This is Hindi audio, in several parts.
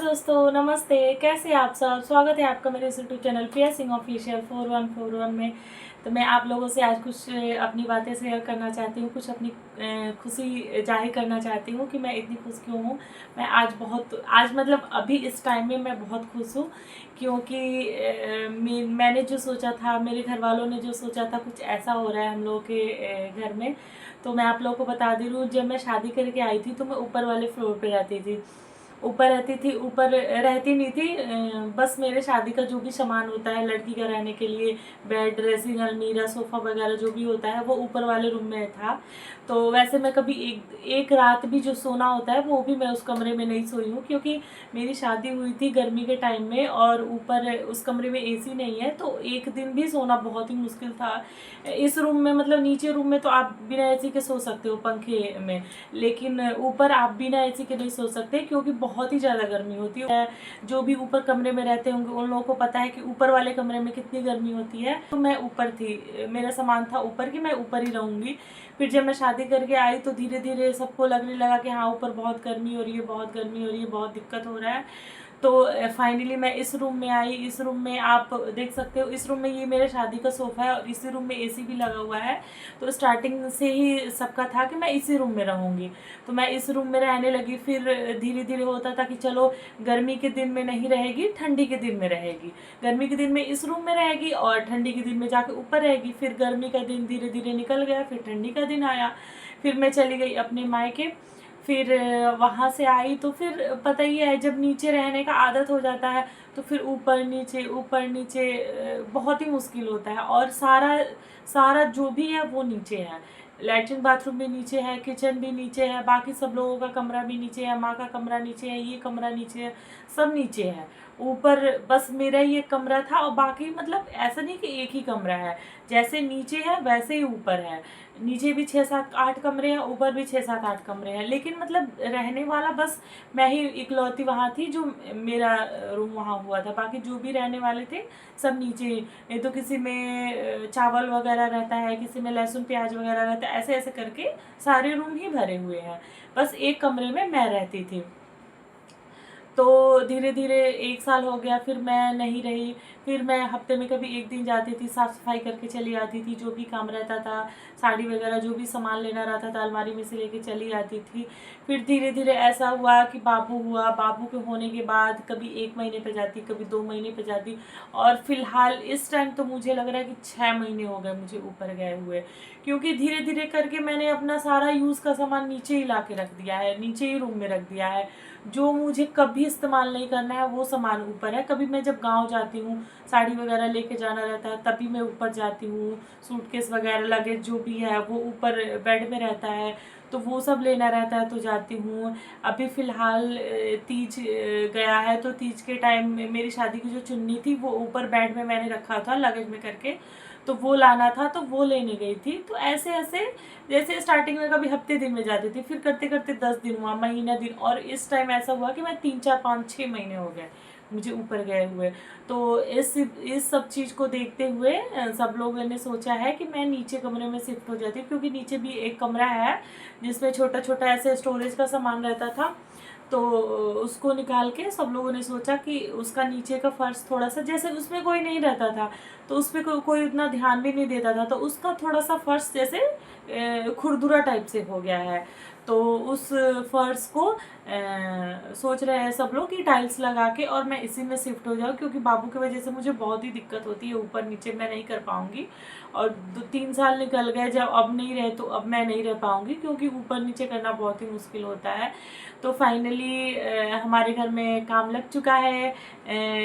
दोस्तों, नमस्ते। कैसे आप सब? स्वागत है आपका मेरे इस यूट्यूब चैनल पिया सिंह ऑफिशियल 4141 में। तो मैं आप लोगों से आज कुछ अपनी बातें शेयर करना चाहती हूँ, कुछ अपनी खुशी जाहिर करना चाहती हूँ कि मैं इतनी खुश क्यों हूँ। मैं आज मतलब अभी इस टाइम में मैं बहुत खुश हूँ, क्योंकि मैंने जो सोचा था, मेरे घर वालों ने जो सोचा था, कुछ ऐसा हो रहा है हम लोगों के घर में। तो मैं आप लोगों को बता दे रही हूँ, जब मैं शादी करके आई थी तो मैं ऊपर वाले फ्लोर पे रहती थी। ऊपर रहती नहीं थी। बस मेरे शादी का जो भी सामान होता है लड़की का रहने के लिए, बेड, ड्रेसिंग, अलमीरा, सोफ़ा वगैरह जो भी होता है वो ऊपर वाले रूम में था। तो वैसे मैं कभी एक रात भी जो सोना होता है वो भी मैं उस कमरे में नहीं सोई हूँ, क्योंकि मेरी शादी हुई थी गर्मी के टाइम में और ऊपर उस कमरे में एसी नहीं है, तो एक दिन भी सोना बहुत ही मुश्किल था। इस रूम में मतलब नीचे रूम में तो आप बिना एसी के सो सकते हो पंखे में, लेकिन ऊपर आप बिना एसी के नहीं सो सकते, क्योंकि बहुत ही ज़्यादा गर्मी होती है। जो भी ऊपर कमरे में रहते होंगे उन लोगों को पता है कि ऊपर वाले कमरे में कितनी गर्मी होती है। तो मैं ऊपर थी, मेरा सामान था ऊपर कि मैं ऊपर ही रहूँगी। फिर जब मैं शादी करके आई तो धीरे धीरे सबको लगने लगा कि हाँ, ऊपर बहुत गर्मी हो रही है, बहुत गर्मी हो रही है, बहुत दिक्कत हो रहा है। तो फाइनली मैं इस रूम में आई। इस रूम में आप देख सकते हो, इस रूम में ये मेरे शादी का सोफ़ा है और इसी रूम में एसी भी लगा हुआ है। तो स्टार्टिंग से ही सबका था कि मैं इसी रूम में रहूँगी, तो मैं इस रूम में रहने लगी। फिर धीरे धीरे होता था कि चलो गर्मी के दिन में नहीं रहेगी, ठंडी के दिन में रहेगी। गर्मी के दिन में इस रूम में रहेगी और ठंडी के दिन में जाके ऊपर रहेगी। फिर गर्मी का दिन धीरे धीरे निकल गया, फिर ठंडी का दिन आया। फिर मैं चली गई अपने मायके। फिर वहाँ से आई तो फिर पता ही है, जब नीचे रहने का आदत हो जाता है तो फिर ऊपर नीचे बहुत ही मुश्किल होता है। और सारा सारा जो भी है वो नीचे है। लैट्रिन बाथरूम भी नीचे है, किचन भी नीचे है, बाकी सब लोगों का कमरा भी नीचे है, माँ का कमरा नीचे है, ये कमरा नीचे है, सब नीचे है। ऊपर बस मेरा ही एक कमरा था और बाकी मतलब ऐसा नहीं कि एक ही कमरा है, जैसे नीचे है वैसे ही ऊपर है। नीचे भी 6 7 8 कमरे हैं, ऊपर भी 6 7 8 कमरे हैं, लेकिन मतलब रहने वाला बस मैं ही इकलौती वहाँ थी जो मेरा रूम वहाँ हुआ था। बाकी जो भी रहने वाले थे सब नीचे ही। नहीं तो किसी में चावल वगैरह रहता है, किसी में लहसुन प्याज वगैरह रहता है, ऐसे ऐसे करके सारे रूम ही भरे हुए हैं। बस एक कमरे में मैं रहती थी। तो धीरे धीरे 1 साल हो गया, फिर मैं नहीं रही। फिर मैं हफ्ते में कभी एक दिन जाती थी, साफ़ सफाई करके चली आती थी, जो भी काम रहता था, साड़ी वगैरह जो भी सामान लेना रहता था अलमारी में से लेके चली आती थी। फिर धीरे धीरे ऐसा हुआ कि बाबू हुआ। बाबू के होने के बाद कभी 1 महीने पे जाती, कभी 2 महीने पे जाती, और फिलहाल इस टाइम तो मुझे लग रहा है कि 6 महीने हो गए मुझे ऊपर गए हुए, क्योंकि धीरे धीरे करके मैंने अपना सारा यूज़ का सामान नीचे ही ला के रख दिया है, नीचे ही रूम में रख दिया है। जो मुझे कभी इस्तेमाल नहीं करना है वो सामान ऊपर है। कभी मैं जब गांव जाती हूँ, साड़ी वगैरह लेके जाना रहता है, तभी मैं ऊपर जाती हूँ। सूटकेस वगैरह लगेज जो भी है वो ऊपर बेड में रहता है, तो वो सब लेना रहता है तो जाती हूँ। अभी फ़िलहाल तीज गया है, तो तीज के टाइम में मेरी शादी की जो चुन्नी थी वो ऊपर बेड में मैंने रखा था लगेज में करके, तो वो लाना था तो वो लेने गई थी। तो ऐसे ऐसे जैसे स्टार्टिंग में कभी हफ्ते दिन में जाती थी, फिर करते करते 10 दिन हुआ, महीना दिन, और इस टाइम ऐसा हुआ कि मैं 3 4 5 6 महीने हो गए मुझे ऊपर गए हुए। तो इस सब चीज़ को देखते हुए सब लोगों ने सोचा है कि मैं नीचे कमरे में शिफ्ट हो जाती हूँ, क्योंकि नीचे भी एक कमरा है जिसमें छोटा छोटा ऐसे स्टोरेज का सामान रहता था। तो उसको निकाल के सब लोगों ने सोचा कि उसका नीचे का फर्श थोड़ा सा, जैसे उसमें कोई नहीं रहता था तो उस पर कोई उतना ध्यान भी नहीं देता था, तो उसका थोड़ा सा फर्श जैसे खुरदुरा टाइप से हो गया है। तो उस फर्श को सोच रहे हैं सब लोग कि टाइल्स लगा के और मैं इसी में शिफ्ट हो जाऊँ, क्योंकि बाबू की वजह से मुझे बहुत ही दिक्कत होती है, ऊपर नीचे मैं नहीं कर पाऊँगी। और 2 3 साल निकल गए, जब अब नहीं रहे तो अब मैं नहीं रह पाऊँगी, क्योंकि ऊपर नीचे करना बहुत ही मुश्किल होता है। तो फाइनली हमारे घर में काम लग चुका है।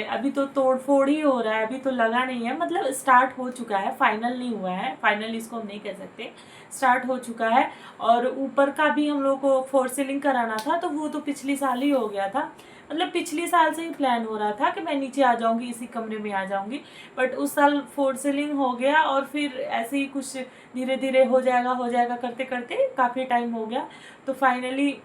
अभी तो तोड़ फोड़ ही हो रहा है, अभी तो लगा नहीं है, मतलब स्टार्ट हो चुका है, फाइनल नहीं हुआ है, फाइनल इसको हम नहीं कह सकते, स्टार्ट हो चुका है। और ऊपर का भी हम लोग को फोर सीलिंग कराना था, तो वो तो पिछली साल ही हो गया था। मतलब पिछली साल से ही प्लान हो रहा था कि मैं नीचे आ जाऊंगी, इसी कमरे में आ जाऊंगी, बट उस साल फोर सीलिंग हो गया और फिर ऐसे ही कुछ धीरे धीरे हो जाएगा करते करते काफ़ी टाइम हो गया। तो फाइनली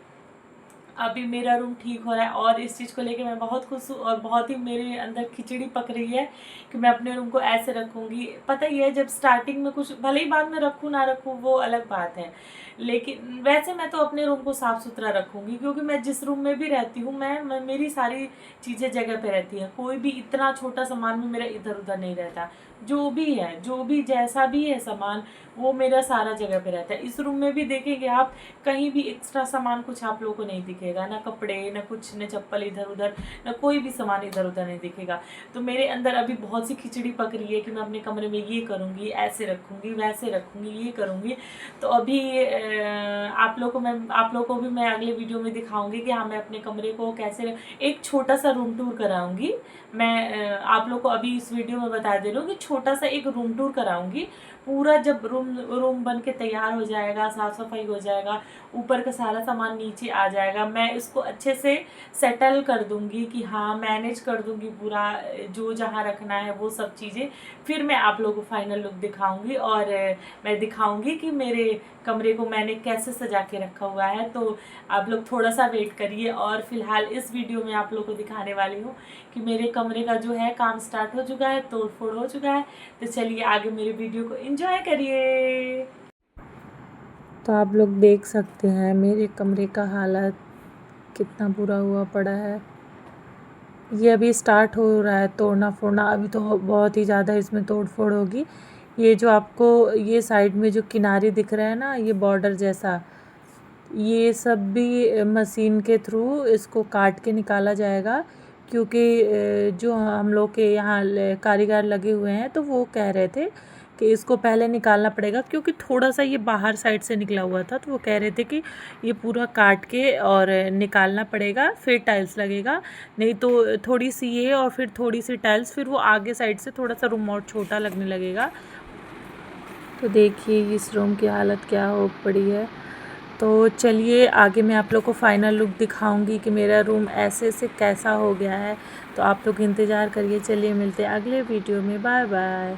अभी मेरा रूम ठीक हो रहा है और इस चीज़ को लेके मैं बहुत खुश हूँ और बहुत ही मेरे अंदर खिचड़ी पक रही है कि मैं अपने रूम को ऐसे रखूँगी। पता ही है, जब स्टार्टिंग में कुछ भले ही बाद में रखूँ ना रखूँ वो अलग बात है, लेकिन वैसे मैं तो अपने रूम को साफ़ सुथरा रखूँगी, क्योंकि मैं जिस रूम में भी रहती हूँ मैं मेरी सारी चीज़ें जगह पे रहती हैं। कोई भी इतना छोटा सामान भी मेरा इधर उधर नहीं रहता। जो भी है, जो भी जैसा भी है सामान, वो मेरा सारा जगह पे रहता है। इस रूम में भी देखेंगे आप, कहीं भी एक्स्ट्रा सामान कुछ आप लोगों को नहीं दिखेगा, ना कपड़े, ना कुछ, ना चप्पल इधर उधर, ना कोई भी सामान इधर उधर नहीं दिखेगा। तो मेरे अंदर अभी बहुत सी खिचड़ी पक रही है कि मैं अपने कमरे में ये करूँगी, ऐसे रखूँगी, वैसे रखूँगी, ये करूँगी। तो अभी आप लोग को भी मैं अगले वीडियो में दिखाऊंगी कि हाँ, मैं अपने कमरे को कैसे, एक छोटा सा रूम टूर कराऊंगी। मैं आप लोग को अभी इस वीडियो में बता दे रही हूँ कि छोटा सा एक रूम टूर कराऊंगी। पूरा जब रूम बन के तैयार हो जाएगा, साफ़ सफाई हो जाएगा, ऊपर का सारा सामान नीचे आ जाएगा, मैं इसको अच्छे से सेटल कर दूंगी कि हाँ, मैनेज कर दूंगी पूरा, जो जहाँ रखना है वो सब चीज़ें। फिर मैं आप लोगों को फाइनल लुक दिखाऊंगी और मैं दिखाऊंगी कि मेरे कमरे को मैंने कैसे सजा के रखा हुआ है। तो आप लोग थोड़ा सा वेट करिए और फिलहाल इस वीडियो में आप लोग को दिखाने वाली हूँ कि मेरे कमरे का जो है काम स्टार्ट हो चुका है, तोड़ फोड़ हो चुका है। तो चलिए आगे मेरे वीडियो को एंजॉय करिए। तो आप लोग देख सकते हैं मेरे कमरे का हालत कितना बुरा हुआ पड़ा है। ये अभी स्टार्ट हो रहा है तोड़ना फोड़ना, अभी तो बहुत ही ज़्यादा इसमें तोड़ फोड़ होगी। ये जो आपको ये साइड में जो किनारे दिख रहा है ना, ये बॉर्डर जैसा, ये सब भी मशीन के थ्रू इसको काट के निकाला जाएगा, क्योंकि जो हम लोग के यहाँ कारीगर लगे हुए हैं तो वो कह रहे थे कि इसको पहले निकालना पड़ेगा, क्योंकि थोड़ा सा ये बाहर साइड से निकला हुआ था। तो वो कह रहे थे कि ये पूरा काट के और निकालना पड़ेगा, फिर टाइल्स लगेगा। नहीं तो थोड़ी सी ये और फिर थोड़ी सी टाइल्स, फिर वो आगे साइड से थोड़ा सा रूम और छोटा लगने लगेगा। तो देखिए इस रूम की हालत क्या हो पड़ी है। तो चलिए आगे मैं आप लोग को फाइनल लुक दिखाऊंगी कि मेरा रूम ऐसे से कैसा हो गया है। तो आप लोग इंतज़ार करिए। चलिए मिलते हैं अगले वीडियो में। Bye bye.